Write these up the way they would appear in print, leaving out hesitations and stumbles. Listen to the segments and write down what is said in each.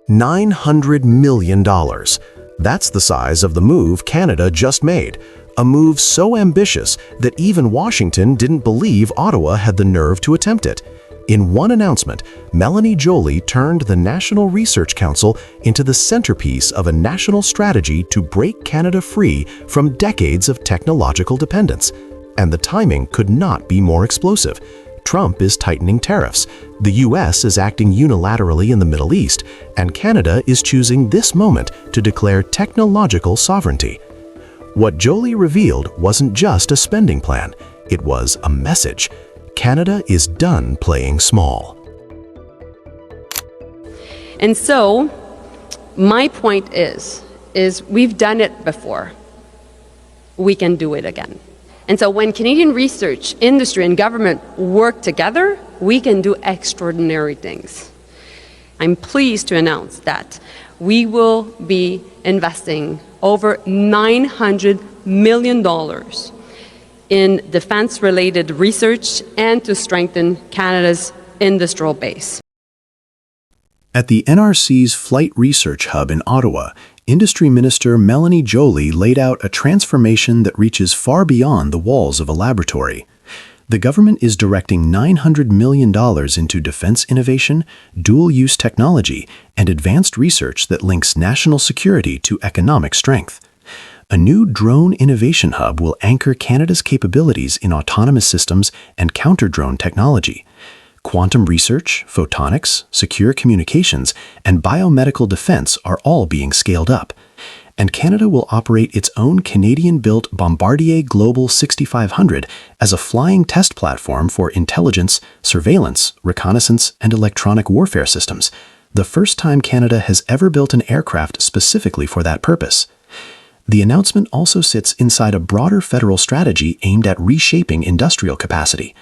$900 million. That's the size of the move Canada just made, a move so ambitious that even Washington didn't believe Ottawa had the nerve to attempt it. In one announcement, Mélanie Joly turned the National Research Council into the centerpiece of a national strategy to break Canada free from decades of technological dependence. And the timing could not be more explosive. Trump is tightening tariffs, the US is acting unilaterally in the Middle East, and Canada is choosing this moment to declare technological sovereignty. What Joly revealed wasn't just a spending plan, it was a message. Canada is done playing small. And so, my point is we've done it before. We can do it again. And so when Canadian research, industry, and government work together, we can do extraordinary things. I'm pleased to announce that we will be investing over $900 million in defense-related research and to strengthen Canada's industrial base. At the NRC's Flight Research Hub in Ottawa, Industry Minister Mélanie Joly laid out a transformation that reaches far beyond the walls of a laboratory. The government is directing $900 million into defense innovation, dual-use technology, and advanced research that links national security to economic strength. A new drone innovation hub will anchor Canada's capabilities in autonomous systems and counter-drone technology. Quantum research, photonics, secure communications, and biomedical defense are all being scaled up. And Canada will operate its own Canadian-built Bombardier Global 6500 as a flying test platform for intelligence, surveillance, reconnaissance, and electronic warfare systems, the first time Canada has ever built an aircraft specifically for that purpose. The announcement also sits inside a broader federal strategy aimed at reshaping industrial capacity.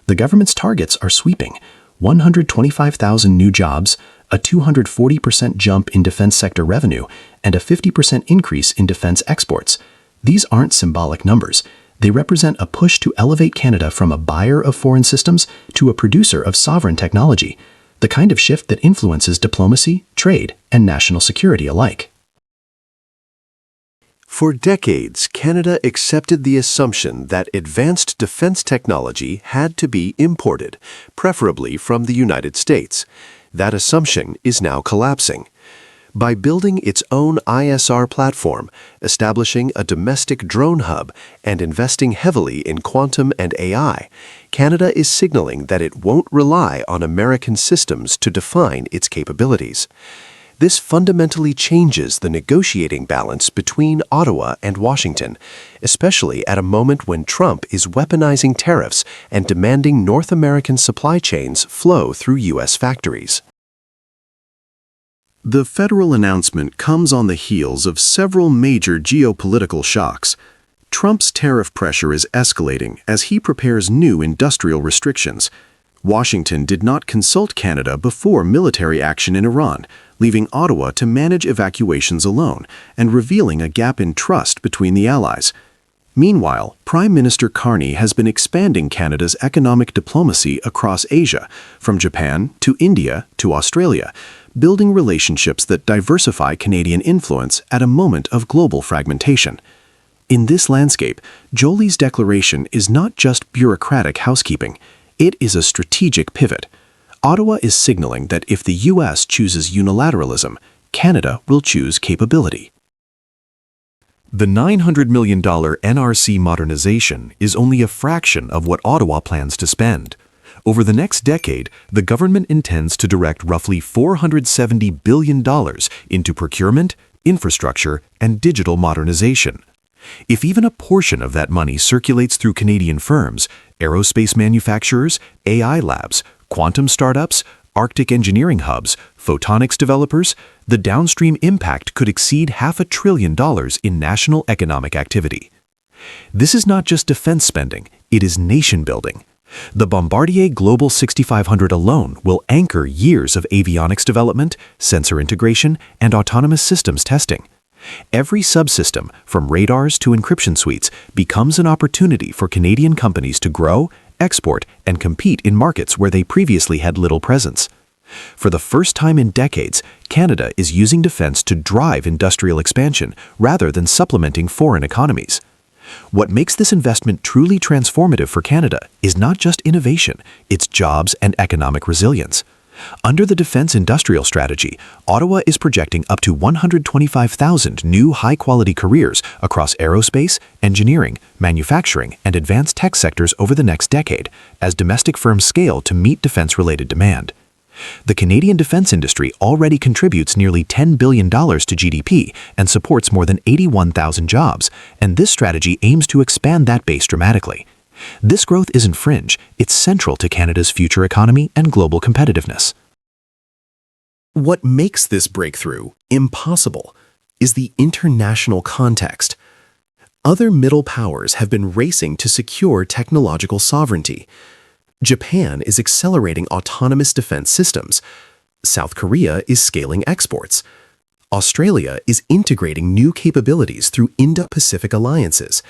The government's targets are sweeping: 125,000 new jobs, a 240% jump in defense sector revenue, and a 50% increase in defense exports. These aren't symbolic numbers. They represent a push to elevate Canada from a buyer of foreign systems to a producer of sovereign technology, the kind of shift that influences diplomacy, trade, and national security alike. For decades, Canada accepted the assumption that advanced defense technology had to be imported, preferably from the United States. That assumption is now collapsing. By building its own ISR platform, establishing a domestic drone hub, and investing heavily in quantum and AI, Canada is signaling that it won't rely on American systems to define its capabilities. This fundamentally changes the negotiating balance between Ottawa and Washington, especially at a moment when Trump is weaponizing tariffs and demanding North American supply chains flow through U.S. factories. The federal announcement comes on the heels of several major geopolitical shocks. Trump's tariff pressure is escalating as he prepares new industrial restrictions. Washington did not consult Canada before military action in Iran, leaving Ottawa to manage evacuations alone and revealing a gap in trust between the allies. Meanwhile, Prime Minister Carney has been expanding Canada's economic diplomacy across Asia, from Japan to India to Australia, building relationships that diversify Canadian influence at a moment of global fragmentation. In this landscape, Joly's declaration is not just bureaucratic housekeeping. It is a strategic pivot. Ottawa is signaling that if the U.S. chooses unilateralism, Canada will choose capability. The $900 million NRC modernization is only a fraction of what Ottawa plans to spend. Over the next decade, the government intends to direct roughly $470 billion into procurement, infrastructure, and digital modernization. If even a portion of that money circulates through Canadian firms, aerospace manufacturers, AI labs, quantum startups, Arctic engineering hubs, photonics developers, the downstream impact could exceed $500 billion in national economic activity. This is not just defense spending, it is nation building. The Bombardier Global 6500 alone will anchor years of avionics development, sensor integration, and autonomous systems testing. Every subsystem, from radars to encryption suites, becomes an opportunity for Canadian companies to grow, export, and compete in markets where they previously had little presence. For the first time in decades, Canada is using defense to drive industrial expansion rather than supplementing foreign economies. What makes this investment truly transformative for Canada is not just innovation, it's jobs and economic resilience. Under the Defense Industrial Strategy, Ottawa is projecting up to 125,000 new high-quality careers across aerospace, engineering, manufacturing, and advanced tech sectors over the next decade, as domestic firms scale to meet defense-related demand. The Canadian defense industry already contributes nearly $10 billion to GDP and supports more than 81,000 jobs, and this strategy aims to expand that base dramatically. This growth isn't fringe, it's central to Canada's future economy and global competitiveness. What makes this breakthrough impossible is the international context. Other middle powers have been racing to secure technological sovereignty. Japan is accelerating autonomous defense systems. South Korea is scaling exports. Australia is integrating new capabilities through Indo-Pacific alliances.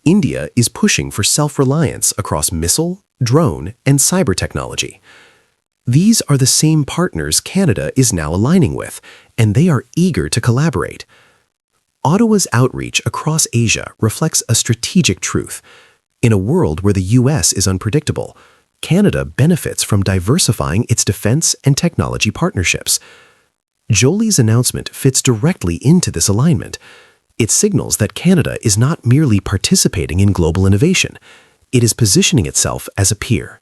India is pushing for self-reliance across missile, drone, and cyber technology. These are the same partners Canada is now aligning with, and they are eager to collaborate. Ottawa's outreach across Asia reflects a strategic truth. In a world where the U.S. is unpredictable, Canada benefits from diversifying its defense and technology partnerships. Joly's announcement fits directly into this alignment. It signals that Canada is not merely participating in global innovation, it is positioning itself as a peer.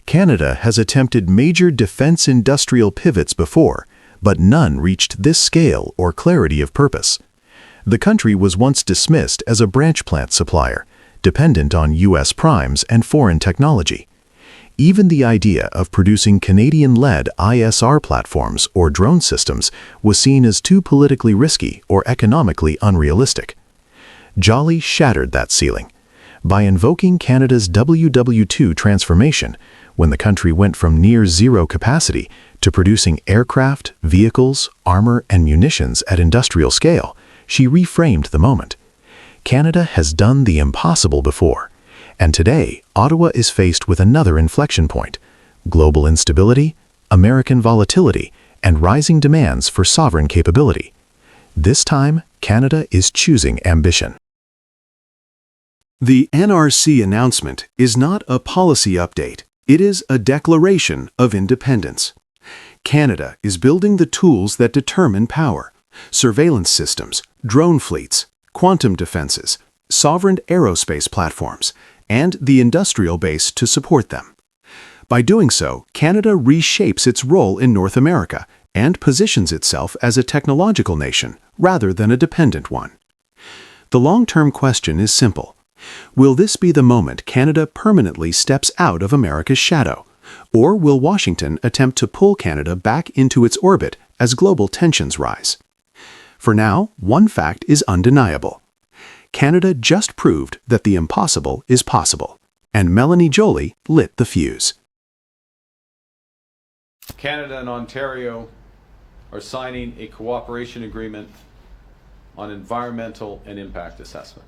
Canada has attempted major defense industrial pivots before, but none reached this scale or clarity of purpose. The country was once dismissed as a branch plant supplier, dependent on U.S. primes and foreign technology. Even the idea of producing Canadian-led ISR platforms or drone systems was seen as too politically risky or economically unrealistic. Joly shattered that ceiling. By invoking Canada's WW2 transformation, when the country went from near-zero capacity to producing aircraft, vehicles, armor, and munitions at industrial scale, she reframed the moment. Canada has done the impossible before. And today, Ottawa is faced with another inflection point: global instability, American volatility, and rising demands for sovereign capability. This time, Canada is choosing ambition. The NRC announcement is not a policy update, it is a declaration of independence. Canada is building the tools that determine power: surveillance systems, drone fleets, quantum defenses, sovereign aerospace platforms, and the industrial base to support them. By doing so, Canada reshapes its role in North America and positions itself as a technological nation rather than a dependent one. The long-term question is simple. Will this be the moment Canada permanently steps out of America's shadow? Or will Washington attempt to pull Canada back into its orbit as global tensions rise? For now, one fact is undeniable. Canada just proved that the impossible is possible, and Melanie Joly lit the fuse. Canada and Ontario are signing a cooperation agreement on environmental and impact assessment.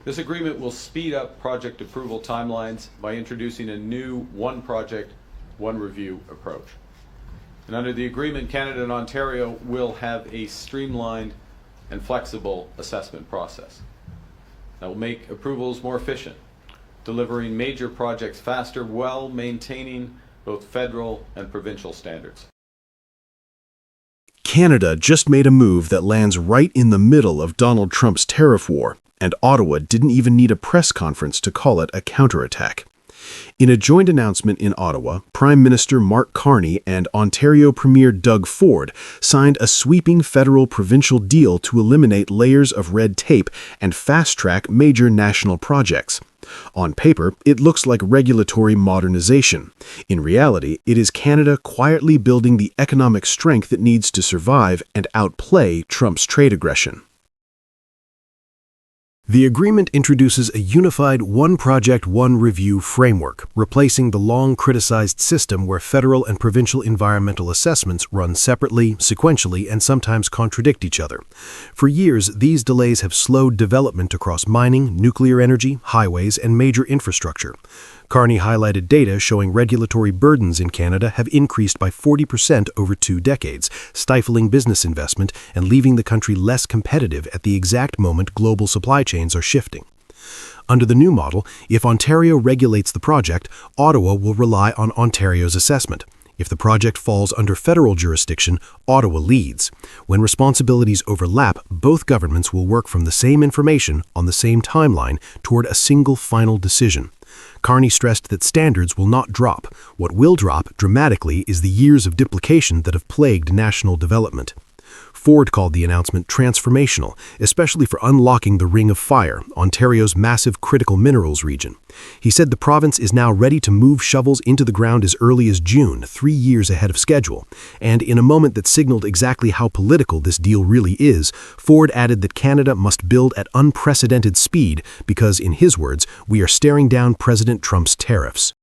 This agreement will speed up project approval timelines by introducing a new one project, one review approach. And under the agreement, Canada and Ontario will have a streamlined and flexible assessment process that will make approvals more efficient, delivering major projects faster while maintaining both federal and provincial standards. Canada just made a move that lands right in the middle of Donald Trump's tariff war, and Ottawa didn't even need a press conference to call it a counterattack. In a joint announcement in Ottawa, Prime Minister Mark Carney and Ontario Premier Doug Ford signed a sweeping federal-provincial deal to eliminate layers of red tape and fast-track major national projects. On paper, it looks like regulatory modernization. In reality, it is Canada quietly building the economic strength it needs to survive and outplay Trump's trade aggression. The agreement introduces a unified one project, one review framework, replacing the long-criticized system where federal and provincial environmental assessments run separately, sequentially, and sometimes contradict each other. For years, these delays have slowed development across mining, nuclear energy, highways, and major infrastructure. Carney highlighted data showing regulatory burdens in Canada have increased by 40% over 2 decades, stifling business investment and leaving the country less competitive at the exact moment global supply chains are shifting. Under the new model, if Ontario regulates the project, Ottawa will rely on Ontario's assessment. If the project falls under federal jurisdiction, Ottawa leads. When responsibilities overlap, both governments will work from the same information on the same timeline toward a single final decision. Carney stressed that standards will not drop. What will drop dramatically is the years of duplication that have plagued national development. Ford called the announcement transformational, especially for unlocking the Ring of Fire, Ontario's massive critical minerals region. He said the province is now ready to move shovels into the ground as early as June, 3 years ahead of schedule. And in a moment that signaled exactly how political this deal really is, Ford added that Canada must build at unprecedented speed because, in his words, we are staring down President Trump's tariffs.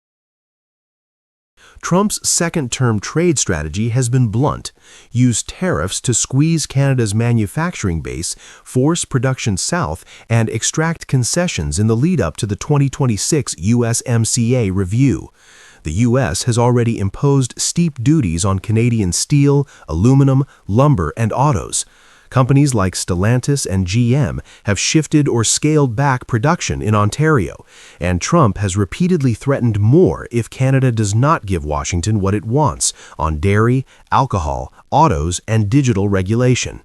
Trump's second-term trade strategy has been blunt: use tariffs to squeeze Canada's manufacturing base, force production south, and extract concessions in the lead-up to the 2026 USMCA review. The U.S. has already imposed steep duties on Canadian steel, aluminum, lumber, and autos. Companies like Stellantis and GM have shifted or scaled back production in Ontario, and Trump has repeatedly threatened more if Canada does not give Washington what it wants on dairy, alcohol, autos, and digital regulation.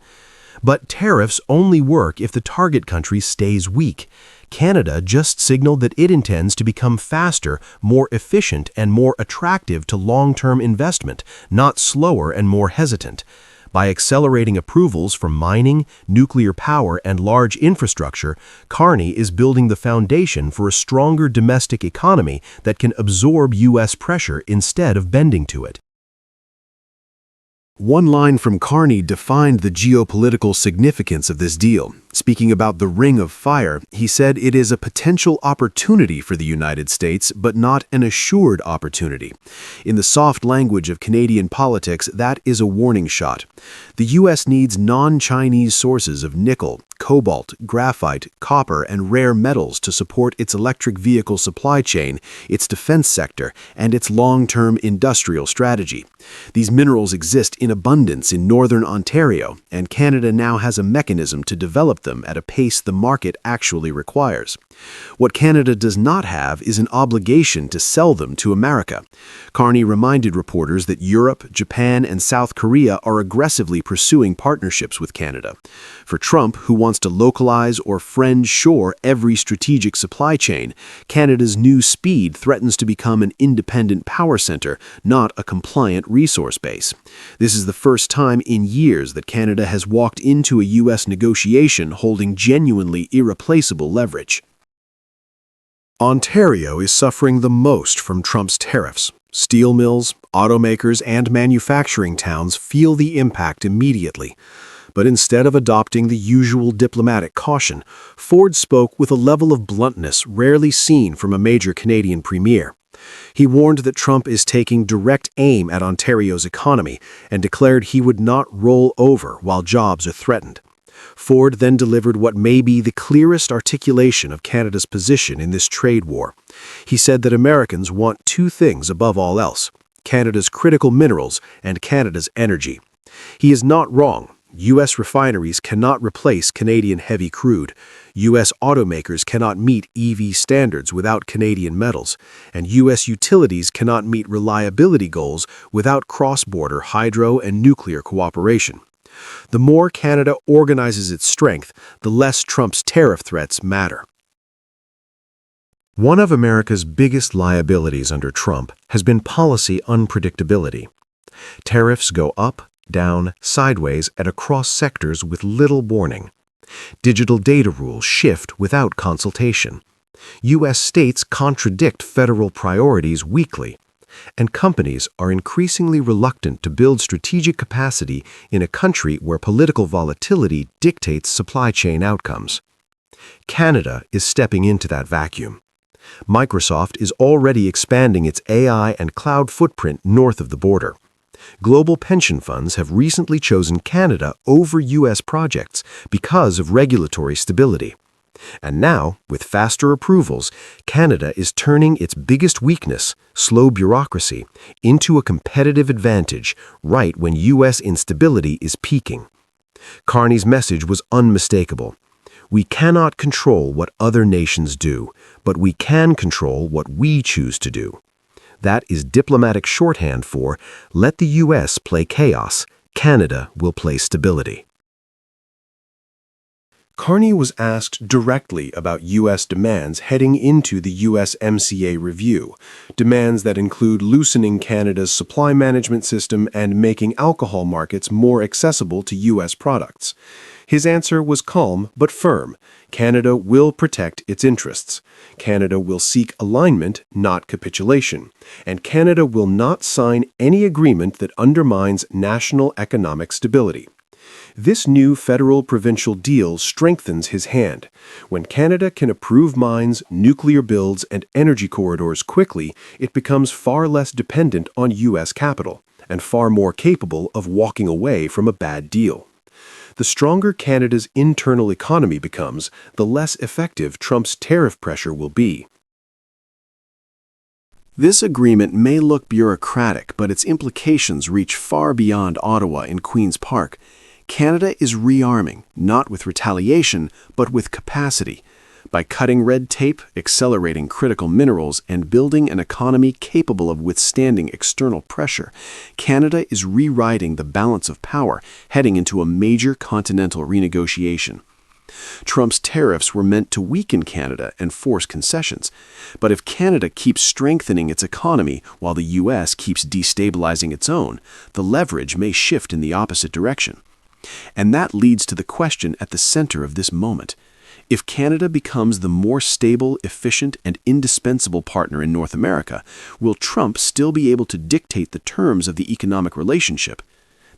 But tariffs only work if the target country stays weak. Canada just signaled that it intends to become faster, more efficient, and more attractive to long-term investment, not slower and more hesitant. By accelerating approvals for mining, nuclear power, and large infrastructure, Carney is building the foundation for a stronger domestic economy that can absorb U.S. pressure instead of bending to it. One line from Carney defined the geopolitical significance of this deal. Speaking about the Ring of Fire, he said it is a potential opportunity for the United States, but not an assured opportunity. In the soft language of Canadian politics, that is a warning shot. The U.S. needs non-Chinese sources of nickel, cobalt, graphite, copper, and rare metals to support its electric vehicle supply chain, its defense sector, and its long-term industrial strategy. These minerals exist in abundance in northern Ontario, and Canada now has a mechanism to develop them at a pace the market actually requires. What Canada does not have is an obligation to sell them to America. Carney reminded reporters that Europe, Japan, and South Korea are aggressively pursuing partnerships with Canada. For Trump, who wants to localize or friend-shore every strategic supply chain, Canada's new speed threatens to become an independent power center, not a compliant resource base. This is the first time in years that Canada has walked into a U.S. negotiation holding genuinely irreplaceable leverage. Ontario is suffering the most from Trump's tariffs. Steel mills, automakers, and manufacturing towns feel the impact immediately. But instead of adopting the usual diplomatic caution, Ford spoke with a level of bluntness rarely seen from a major Canadian premier. He warned that Trump is taking direct aim at Ontario's economy and declared he would not roll over while jobs are threatened. Ford then delivered what may be the clearest articulation of Canada's position in this trade war. He said that Americans want two things above all else: Canada's critical minerals and Canada's energy. He is not wrong. U.S. refineries cannot replace Canadian heavy crude. U.S. automakers cannot meet EV standards without Canadian metals, and U.S. utilities cannot meet reliability goals without cross-border hydro and nuclear cooperation. The more Canada organizes its strength, the less Trump's tariff threats matter. One of America's biggest liabilities under Trump has been policy unpredictability. Tariffs go up, down, sideways, and across sectors with little warning. Digital data rules shift without consultation. U.S. states contradict federal priorities weekly. And companies are increasingly reluctant to build strategic capacity in a country where political volatility dictates supply chain outcomes. Canada is stepping into that vacuum. Microsoft is already expanding its AI and cloud footprint north of the border. Global pension funds have recently chosen Canada over U.S. projects because of regulatory stability. And now, with faster approvals, Canada is turning its biggest weakness, slow bureaucracy, into a competitive advantage right when U.S. instability is peaking. Carney's message was unmistakable. We cannot control what other nations do, but we can control what we choose to do. That is diplomatic shorthand for, let the U.S. play chaos, Canada will play stability. Carney was asked directly about U.S. demands heading into the USMCA review, demands that include loosening Canada's supply management system and making alcohol markets more accessible to U.S. products. His answer was calm but firm. Canada will protect its interests. Canada will seek alignment, not capitulation. And Canada will not sign any agreement that undermines national economic stability. This new federal-provincial deal strengthens his hand. When Canada can approve mines, nuclear builds, and energy corridors quickly, it becomes far less dependent on U.S. capital and far more capable of walking away from a bad deal. The stronger Canada's internal economy becomes, the less effective Trump's tariff pressure will be. This agreement may look bureaucratic, but its implications reach far beyond Ottawa and Queen's Park. Canada is rearming, not with retaliation, but with capacity. By cutting red tape, accelerating critical minerals, and building an economy capable of withstanding external pressure, Canada is rewriting the balance of power, heading into a major continental renegotiation. Trump's tariffs were meant to weaken Canada and force concessions. But if Canada keeps strengthening its economy while the U.S. keeps destabilizing its own, the leverage may shift in the opposite direction. And that leads to the question at the center of this moment. If Canada becomes the more stable, efficient, and indispensable partner in North America, will Trump still be able to dictate the terms of the economic relationship?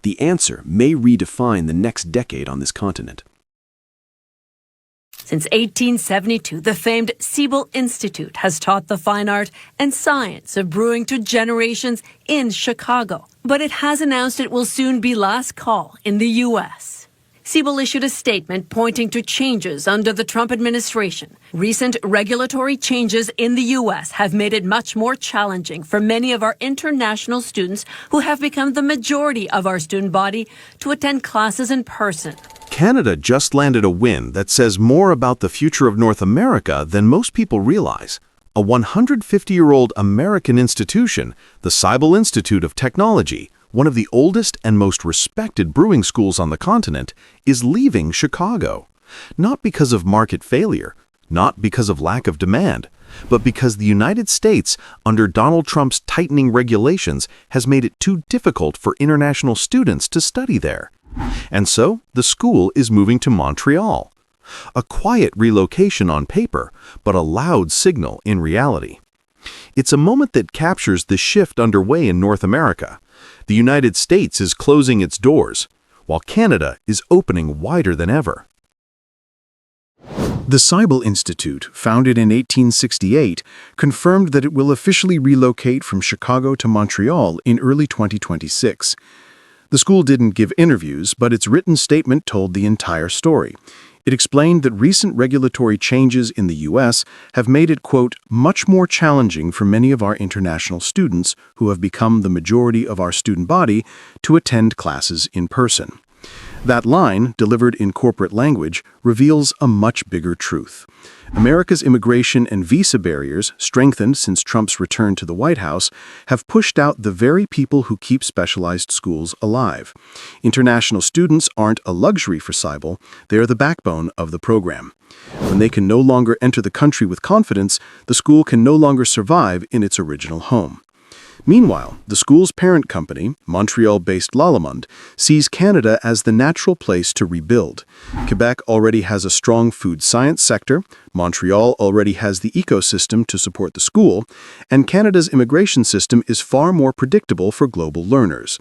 The answer may redefine the next decade on this continent. Since 1872, the famed Siebel Institute has taught the fine art and science of brewing to generations in Chicago. But it has announced it will soon be last call in the U.S. Siebel issued a statement pointing to changes under the Trump administration. Recent regulatory changes in the U.S. have made it much more challenging for many of our international students who have become the majority of our student body to attend classes in person. Canada just landed a win that says more about the future of North America than most people realize. A 150-year-old American institution, the Siebel Institute of Technology, one of the oldest and most respected brewing schools on the continent, is leaving Chicago. Not because of market failure, not because of lack of demand, but because the United States, under Donald Trump's tightening regulations, has made it too difficult for international students to study there. And so, the school is moving to Montreal. A quiet relocation on paper, but a loud signal in reality. It's a moment that captures the shift underway in North America. The United States is closing its doors, while Canada is opening wider than ever. The Siebel Institute, founded in 1868, confirmed that it will officially relocate from Chicago to Montreal in early 2026. The school didn't give interviews, but its written statement told the entire story. It explained that recent regulatory changes in the U.S. have made it, quote, much more challenging for many of our international students who have become the majority of our student body to attend classes in person. That line, delivered in corporate language, reveals a much bigger truth. America's immigration and visa barriers, strengthened since Trump's return to the White House, have pushed out the very people who keep specialized schools alive. International students aren't a luxury for Siebel, they're the backbone of the program. When they can no longer enter the country with confidence, the school can no longer survive in its original home. Meanwhile, the school's parent company, Montreal-based Lallemande, sees Canada as the natural place to rebuild. Quebec already has a strong food science sector, Montreal already has the ecosystem to support the school, and Canada's immigration system is far more predictable for global learners.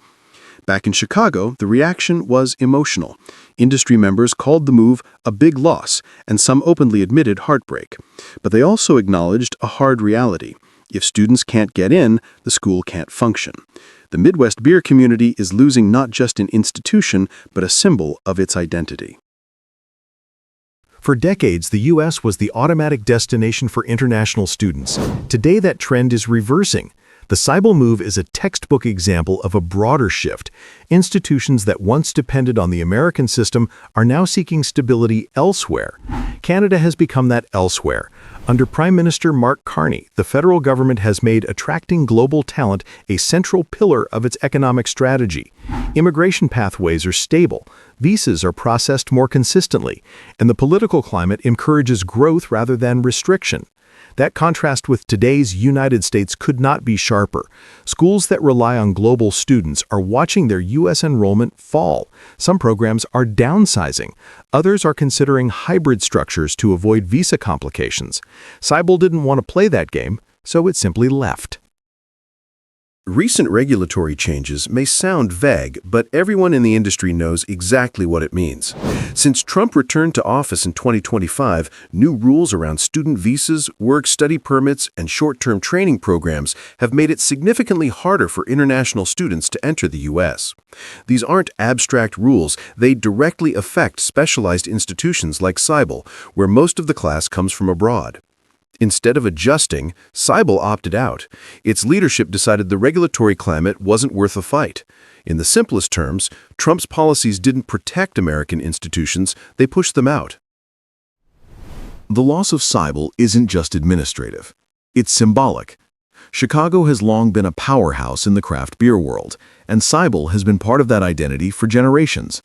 Back in Chicago, the reaction was emotional. Industry members called the move a big loss, and some openly admitted heartbreak. But they also acknowledged a hard reality. If students can't get in, the school can't function. The Midwest beer community is losing not just an institution, but a symbol of its identity. For decades, the U.S. was the automatic destination for international students. Today, that trend is reversing. The Seibel move is a textbook example of a broader shift. Institutions that once depended on the American system are now seeking stability elsewhere. Canada has become that elsewhere. Under Prime Minister Mark Carney, the federal government has made attracting global talent a central pillar of its economic strategy. Immigration pathways are stable, visas are processed more consistently, and the political climate encourages growth rather than restriction. That contrast with today's United States could not be sharper. Schools that rely on global students are watching their U.S. enrollment fall. Some programs are downsizing. Others are considering hybrid structures to avoid visa complications. Seibel didn't want to play that game, so it simply left. Recent regulatory changes may sound vague, but everyone in the industry knows exactly what it means. Since Trump returned to office in 2025, new rules around student visas, work-study permits, and short-term training programs have made it significantly harder for international students to enter the U.S. These aren't abstract rules, they directly affect specialized institutions like Seibel, where most of the class comes from abroad. Instead of adjusting, Seibel opted out. Its leadership decided the regulatory climate wasn't worth a fight. In the simplest terms, Trump's policies didn't protect American institutions, they pushed them out. The loss of Seibel isn't just administrative. It's symbolic. Chicago has long been a powerhouse in the craft beer world, and Seibel has been part of that identity for generations.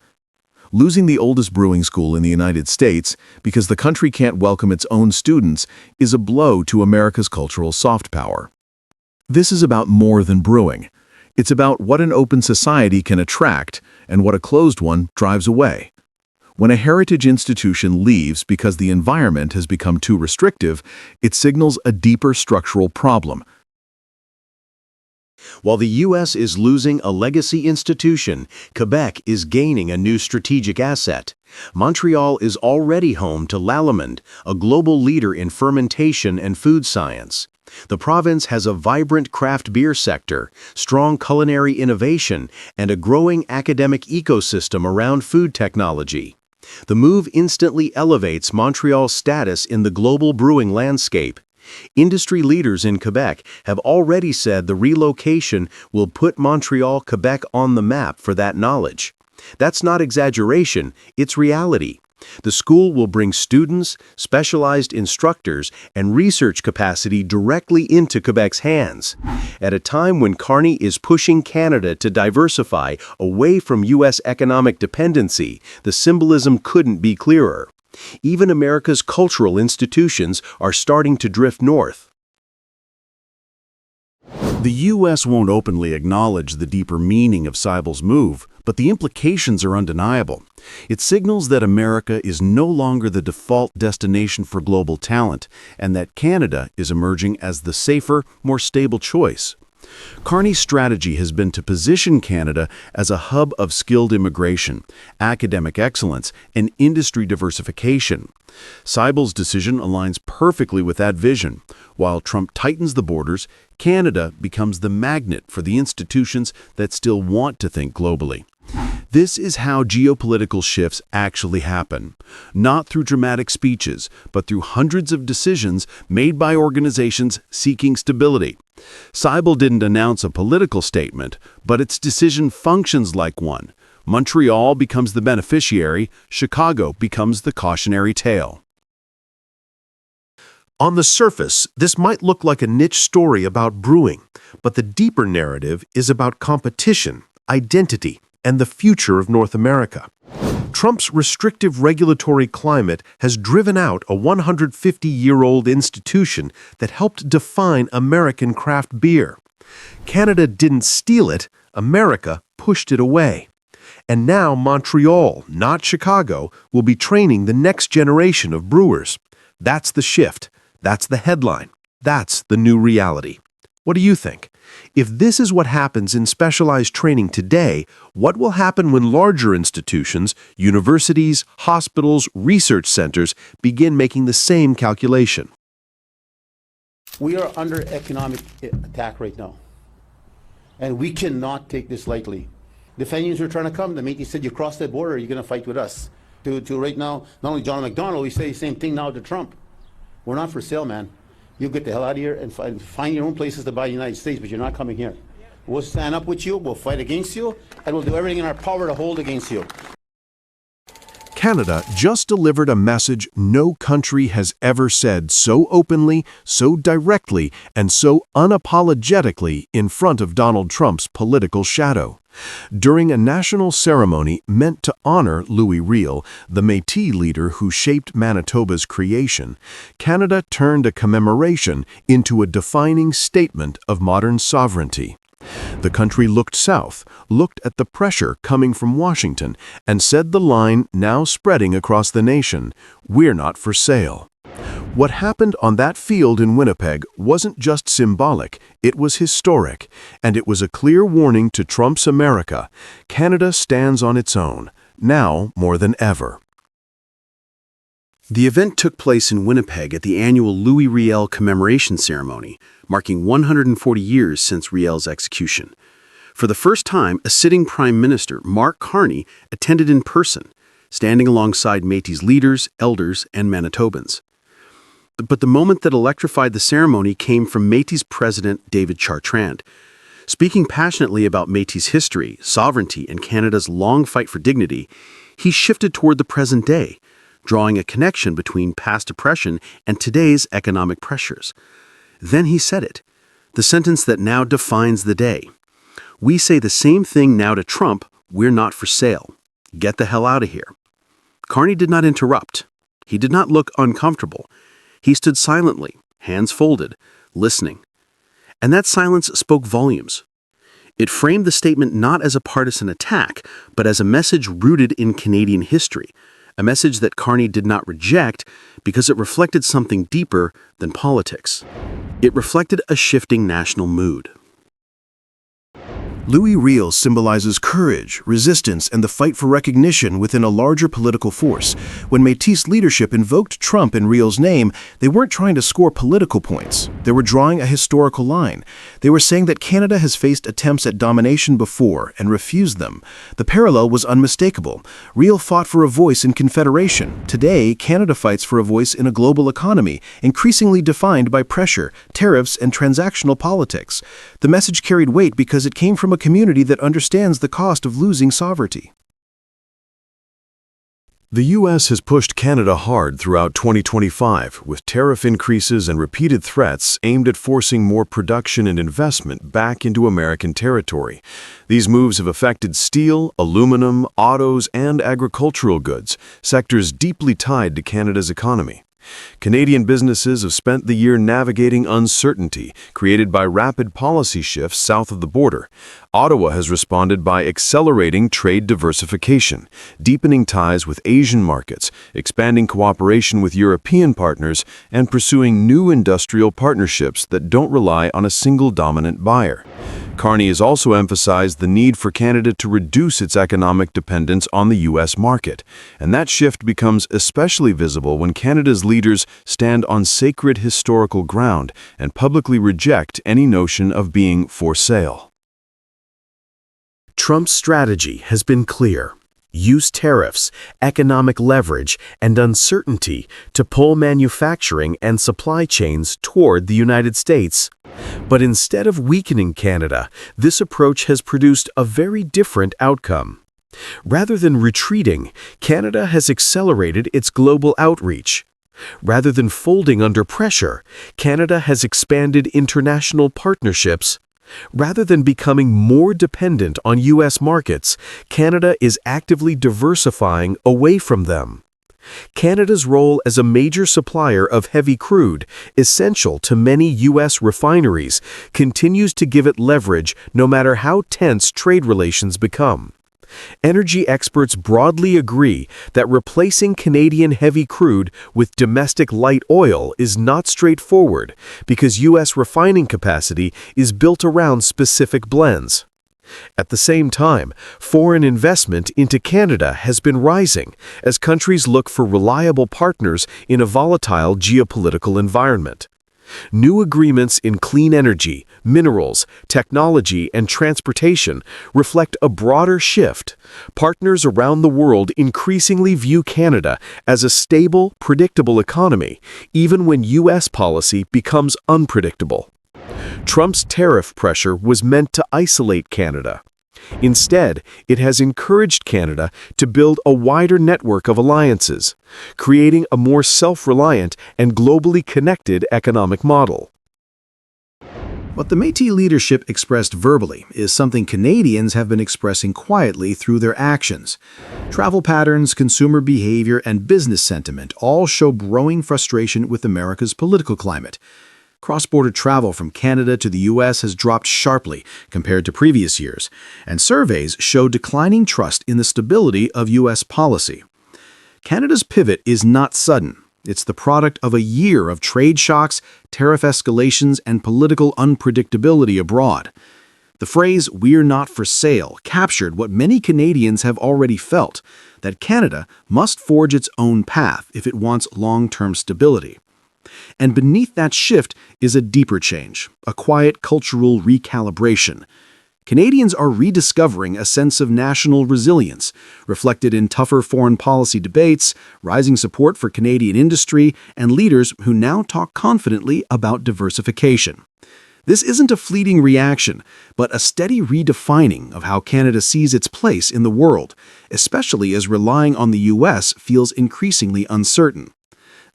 Losing the oldest brewing school in the United States because the country can't welcome its own students is a blow to America's cultural soft power. This is about more than brewing. It's about what an open society can attract and what a closed one drives away. When a heritage institution leaves because the environment has become too restrictive, it signals a deeper structural problem. While the U.S. is losing a legacy institution, Quebec is gaining a new strategic asset. Montreal is already home to Lallemande, a global leader in fermentation and food science. The province has a vibrant craft beer sector, strong culinary innovation, and a growing academic ecosystem around food technology. The move instantly elevates Montreal's status in the global brewing landscape. Industry leaders in Quebec have already said the relocation will put Montreal, Quebec on the map for that knowledge. That's not exaggeration, it's reality. The school will bring students, specialized instructors, and research capacity directly into Quebec's hands. At a time when Carney is pushing Canada to diversify away from U.S. economic dependency, the symbolism couldn't be clearer. Even America's cultural institutions are starting to drift north. The U.S. won't openly acknowledge the deeper meaning of Seibel's move, but the implications are undeniable. It signals that America is no longer the default destination for global talent, and that Canada is emerging as the safer, more stable choice. Carney's strategy has been to position Canada as a hub of skilled immigration, academic excellence, and industry diversification. Seibel's decision aligns perfectly with that vision. While Trump tightens the borders, Canada becomes the magnet for the institutions that still want to think globally. This is how geopolitical shifts actually happen, not through dramatic speeches, but through hundreds of decisions made by organizations seeking stability. Seibel didn't announce a political statement, but its decision functions like one. Montreal becomes the beneficiary, Chicago becomes the cautionary tale. On the surface, this might look like a niche story about brewing, but the deeper narrative is about competition, identity, and the future of North America. Trump's restrictive regulatory climate has driven out a 150-year-old institution that helped define American craft beer. Canada didn't steal it, America pushed it away. And now Montreal, not Chicago, will be training the next generation of brewers. That's the shift. That's the headline. That's the new reality. What do you think? If this is what happens in specialized training today, what will happen when larger institutions, universities, hospitals, research centers begin making the same calculation? We are under economic attack right now, and we cannot take this lightly. The Fenians are trying to come. The Métis said, you cross that border, you're going to fight with us. to right now, not only John McDonnell, we say the same thing now to Trump. We're not for sale, man. You get the hell out of here and find your own places to buy in the United States, but you're not coming here. We'll stand up with you, we'll fight against you, and we'll do everything in our power to hold against you. Canada just delivered a message no country has ever said so openly, so directly, and so unapologetically in front of Donald Trump's political shadow. During a national ceremony meant to honor Louis Riel, the Métis leader who shaped Manitoba's creation, Canada turned a commemoration into a defining statement of modern sovereignty. The country looked south, looked at the pressure coming from Washington, and said the line now spreading across the nation, "We're not for sale." What happened on that field in Winnipeg wasn't just symbolic, it was historic, and it was a clear warning to Trump's America. Canada stands on its own, now more than ever. The event took place in Winnipeg at the annual Louis Riel commemoration ceremony, marking 140 years since Riel's execution. For the first time, a sitting Prime Minister, Mark Carney, attended in person, standing alongside Métis leaders, elders, and Manitobans. But the moment that electrified the ceremony came from Métis President David Chartrand. Speaking passionately about Métis history, sovereignty, and Canada's long fight for dignity, he shifted toward the present day, drawing a connection between past oppression and today's economic pressures. Then he said it, the sentence that now defines the day. We say the same thing now to Trump, we're not for sale. Get the hell out of here. Carney did not interrupt. He did not look uncomfortable. He stood silently, hands folded, listening. And that silence spoke volumes. It framed the statement not as a partisan attack, but as a message rooted in Canadian history, a message that Carney did not reject because it reflected something deeper than politics. It reflected a shifting national mood. Louis Riel symbolizes courage, resistance, and the fight for recognition within a larger political force. When Métis leadership invoked Trump in Riel's name, they weren't trying to score political points. They were drawing a historical line. They were saying that Canada has faced attempts at domination before and refused them. The parallel was unmistakable. Riel fought for a voice in Confederation. Today, Canada fights for a voice in a global economy, increasingly defined by pressure, tariffs, and transactional politics. The message carried weight because it came from a community that understands the cost of losing sovereignty. The U.S. has pushed Canada hard throughout 2025, with tariff increases and repeated threats aimed at forcing more production and investment back into American territory. These moves have affected steel, aluminum, autos, and agricultural goods, sectors deeply tied to Canada's economy. Canadian businesses have spent the year navigating uncertainty created by rapid policy shifts south of the border. Ottawa has responded by accelerating trade diversification, deepening ties with Asian markets, expanding cooperation with European partners, and pursuing new industrial partnerships that don't rely on a single dominant buyer. Carney has also emphasized the need for Canada to reduce its economic dependence on the U.S. market, and that shift becomes especially visible when Canada's leaders stand on sacred historical ground and publicly reject any notion of being for sale. Trump's strategy has been clear. Use tariffs, economic leverage, and uncertainty to pull manufacturing and supply chains toward the United States. But instead of weakening Canada, this approach has produced a very different outcome. Rather than retreating, Canada has accelerated its global outreach. Rather than folding under pressure, Canada has expanded international partnerships. Rather than becoming more dependent on U.S. markets, Canada is actively diversifying away from them. Canada's role as a major supplier of heavy crude, essential to many U.S. refineries, continues to give it leverage no matter how tense trade relations become. Energy experts broadly agree that replacing Canadian heavy crude with domestic light oil is not straightforward because U.S. refining capacity is built around specific blends. At the same time, foreign investment into Canada has been rising as countries look for reliable partners in a volatile geopolitical environment. New agreements in clean energy, minerals, technology, and transportation reflect a broader shift. Partners around the world increasingly view Canada as a stable, predictable economy, even when U.S. policy becomes unpredictable. Trump's tariff pressure was meant to isolate Canada. Instead, it has encouraged Canada to build a wider network of alliances, creating a more self-reliant and globally connected economic model. What the Métis leadership expressed verbally is something Canadians have been expressing quietly through their actions. Travel patterns, consumer behavior, and business sentiment all show growing frustration with America's political climate. Cross-border travel from Canada to the U.S. has dropped sharply compared to previous years, and surveys show declining trust in the stability of U.S. policy. Canada's pivot is not sudden. It's the product of a year of trade shocks, tariff escalations, and political unpredictability abroad. The phrase, "we're not for sale," captured what many Canadians have already felt, that Canada must forge its own path if it wants long-term stability. And beneath that shift is a deeper change, a quiet cultural recalibration. Canadians are rediscovering a sense of national resilience, reflected in tougher foreign policy debates, rising support for Canadian industry, and leaders who now talk confidently about diversification. This isn't a fleeting reaction, but a steady redefining of how Canada sees its place in the world, especially as relying on the U.S. feels increasingly uncertain.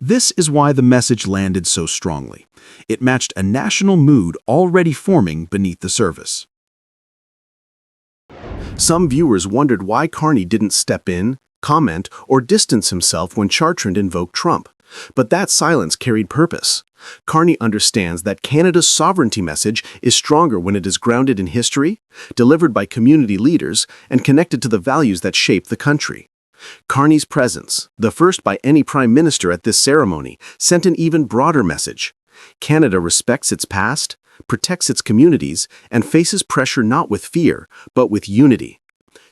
This is why the message landed so strongly. It matched a national mood already forming beneath the surface. Some viewers wondered why Carney didn't step in, comment, or distance himself when Chartrand invoked Trump. But that silence carried purpose. Carney understands that Canada's sovereignty message is stronger when it is grounded in history, delivered by community leaders, and connected to the values that shape the country. Carney's presence, the first by any prime minister at this ceremony, sent an even broader message. Canada respects its past, protects its communities, and faces pressure not with fear, but with unity.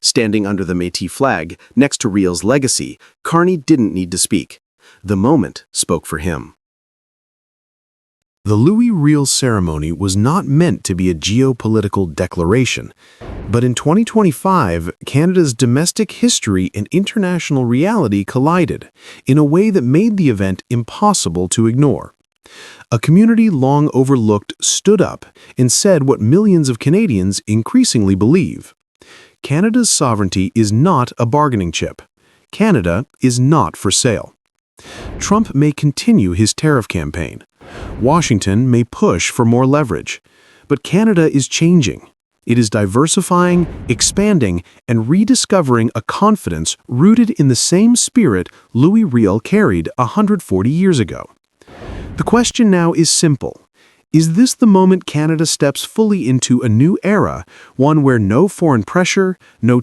Standing under the Métis flag, next to Riel's legacy, Carney didn't need to speak. The moment spoke for him. The Louis Riel ceremony was not meant to be a geopolitical declaration, but in 2025, Canada's domestic history and international reality collided in a way that made the event impossible to ignore. A community long overlooked stood up and said what millions of Canadians increasingly believe. Canada's sovereignty is not a bargaining chip. Canada is not for sale. Trump may continue his tariff campaign. Washington may push for more leverage. But Canada is changing. It is diversifying, expanding, and rediscovering a confidence rooted in the same spirit Louis Riel carried 140 years ago. The question now is simple. Is this the moment Canada steps fully into a new era, one where no foreign pressure, no